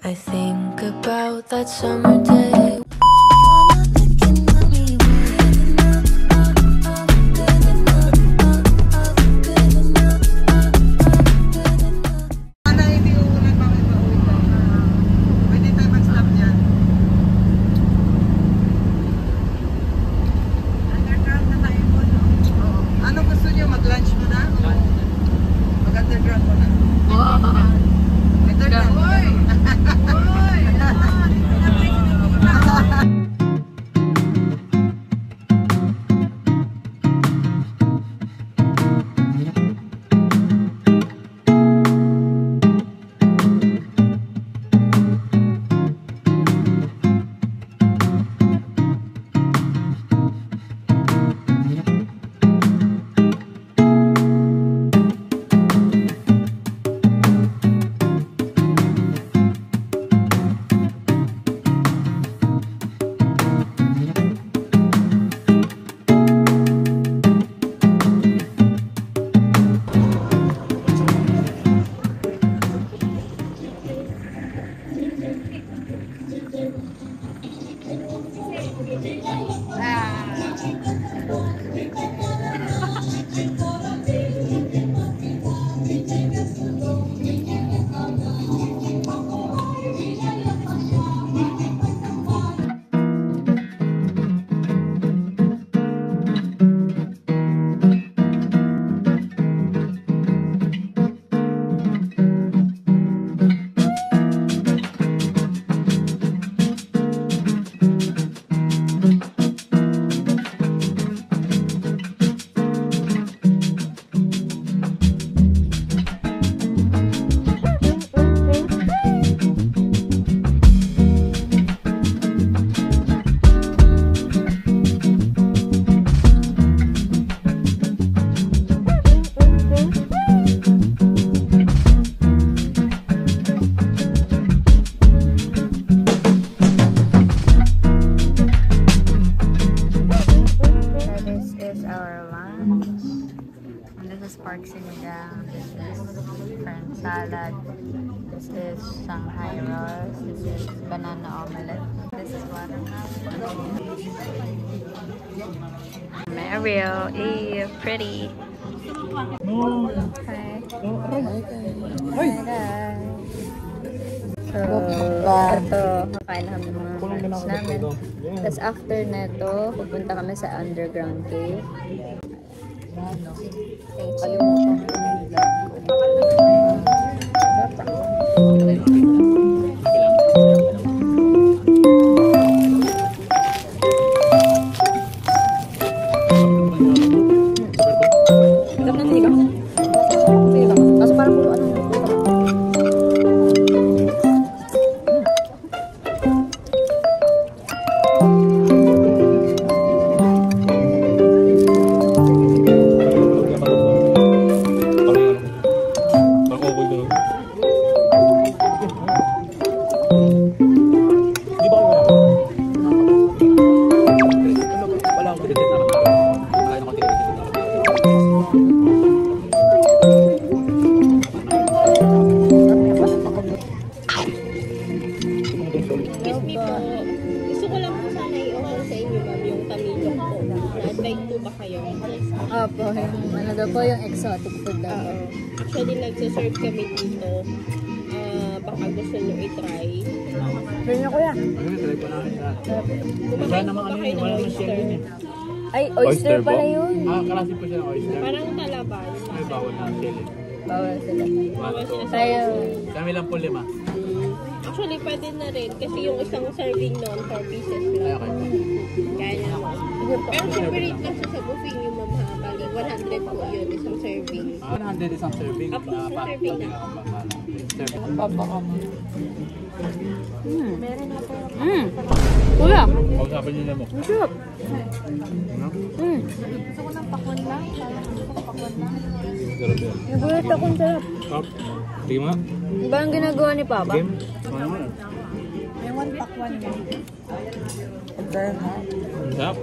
I think about that summer day. Salad. This is Shanghai rolls. This is banana omelette. This is watermelon. Mario, Eve, pretty. Hi. Hi guys. So, ito, kakain na kami ng mga lunch namin. Tapos after neto, pupunta kami sa underground cave. Opo, ano daw po yung exotic food daw. Actually, nagsaserve kami dito. Baka gusto nyo i-try. Try nyo kuya. Kumakain po ba kayo ng oyster? Ay, oyster pala yun. Klase po siya ng oyster. Parang talabay. May bawal na sili. Bawal sila. Bawal sila sa Tayo. Kami lang po 5. Actually, pwede na rin. Kasi yung isang serving noon, 4 pieces lang. Kaya nyo naman. Pero favorite lang siya sa buffet yung mamahakali. 100 po yun, isang serving. 100 isang serving. Apo, isang serving na. Kuya. Pag-usapan nyo na mo. Ang sarap. Gusto ko ng pakwan lang. Gusto ko pakwan lang. Nagulat akong sarap. Sige ma. Ba ang ginagawa ni Papa? Game. Ano naman? May one pakwan lang. Sarap.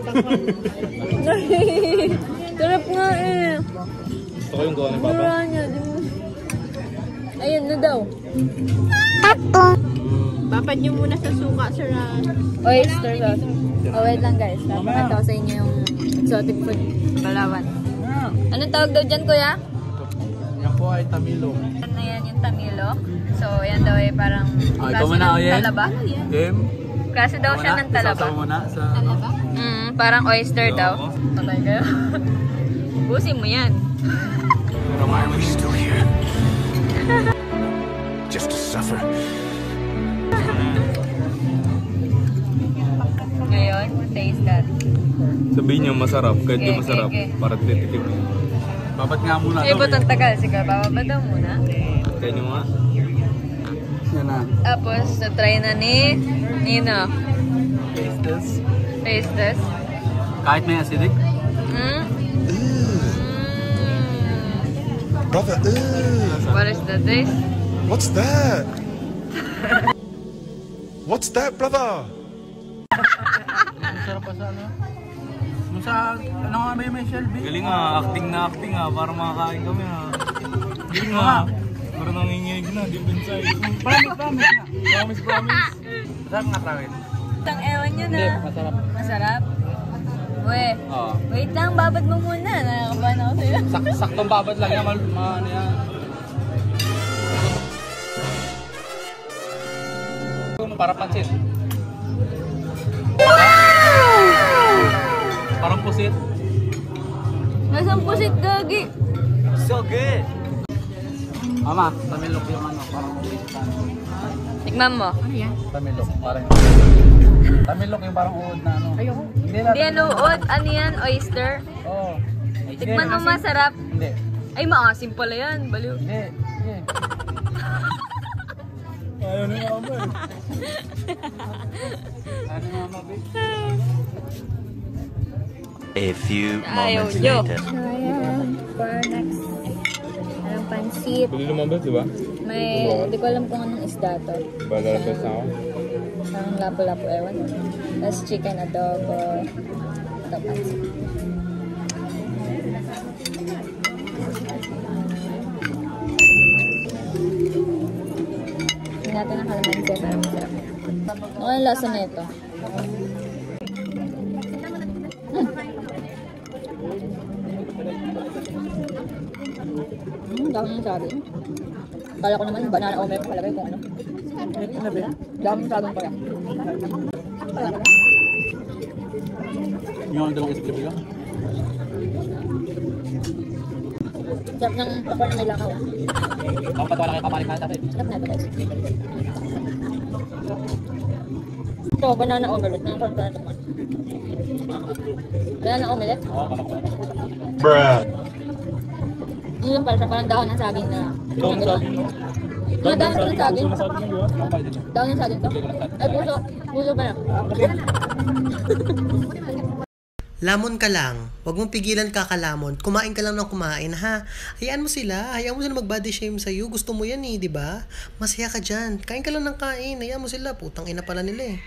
Sarap nga eh. Gusto ko yung gawa ni Papa. Mura niya. Ayun na daw. Papad nyo muna sa suka, sir. Oyster sauce. Oh, wait lang guys. Napakita ko sa inyo yung exotic food. Palawan. Anong tawag daw dyan, kuya? Yan po ay tamilo. Ano yan yung tamilo? So, yan daw ay parang klase ng talaba. Game. Klase daw siya ng talaba. Isasama mo na sa... Parang oyster daw. Patay kayo. Busin mo yan. Why are we still here? Just to suffer. Ngayon, taste that. Sabihin niyo masarap, kahit di Okay, masarap. okay. Para titikim. Babat nga muna. Sige ba itong tagal? Sige, bababa daw muna. Kaya niyo nga. Yan na. Tapos, na-try na ni Nino. Taste this. Taste this. Kahit may acidic. Brother, What is the taste? what's that? What's that, brother? Masarap pa sa ano? Nung sa... Ano nga may Shelby? Galing nga, acting na acting nga, para makakain kami ha. Galing nga. Para nanginginig na, deep inside. Promise nga. Promise. Masarap nga trawin. Tang ewan nyo na. Hindi, masarap. Masarap? We, Oo. wait lang, babad mo muna. Nakakabahan ako sa'yo. Saktong babat lang yan. Ano yan? Para pansit. Parang pusit. Nasaan pusit, gagi? So good! Mama, tamilok yung ano, parang pusit. Tikman mo. Tamilok, parang tamilok yung parang uod na ano. Ayoko. Hindi yan uod. Ano yan? Oyster? Oo. Tikman mo, masarap. Hindi. Ay, maasim pala yan. Baliw. Hindi. Ayaw ni mama eh. Ano nga mabig? A few Ayaw moments nyo. later. So, ayan. For next. Anong pansit. Pwede lumabas, di ba? May, hindi ko alam kung anong isda to. Balalabas na ako. Parang lapo-lapo, ewan. Tapos chicken adobo. Ito, pansit. Hindi natin ang kalamansi para masarap. Ano ang lasa na ito? Dami ng sabi. Kala ko naman banana o may palagay kung ano. Dami ng sabi pala. Yung dalawang isip lang? Sarap ng pakwan na nilakaw. Kapatwala kayo kapalit ka tapos. Sarap na ito guys. Ito, banana omelette. Nakakarap na ito. Banana omelette? Oo, kapatwala. Bruh. Ano lang pala siya, parang dahon ng saging na... Mga dahon ng saging? Dahon ng saging to? Ay, puso. Puso pala. Lamon ka lang. Huwag mong pigilan kakalamon. Kumain ka lang ng kumain, ha? Hayaan mo sila. Hayaan mo sila mag-body shame sa'yo. Gusto mo yan eh, di ba? Masaya ka dyan. Kain ka lang ng kain. Hayaan mo sila. Putang ina pala nila eh.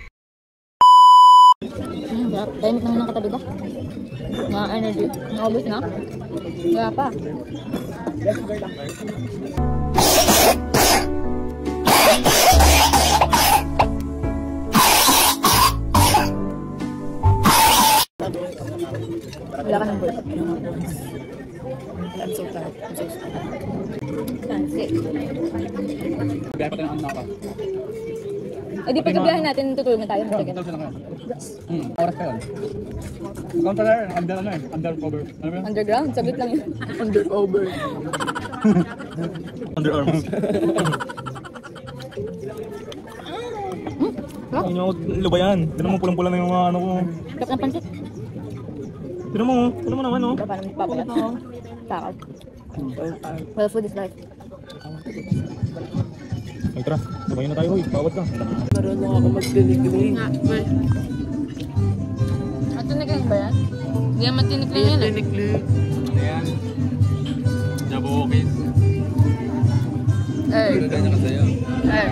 Sarap. Tahimik naman ng katabi ko. Mga energy. Naubos na. Wala pa. Wala ka ng bulak. I'm so tired. I'm so tired. Pansit. Gaya pa tayo ng ano ka. Eh di pagkabiyahin natin, tutulungan tayo. Ito sila ngayon. Oras pa yun. Counter na yun. Under ano yun? Undercover. Ano ba yun? Underground, sabit lang yun. Undercover. Underarms. Ano nyo, ilo ba yan? Tinan mo, pulang-pula na yung mga ano ko. Sarap ng pansit. Tinan mo naman oh. Parang papagat. Takot. Well, food is life. Ay tara, lumayan na tayo hoy, bawat ka. Marunong ako mag-delivery. Matinikling ba yan? Hindi yan matinikling yan eh. Ayan. Jabo okis. Eh. Ganyan ka sa'yo. Eh.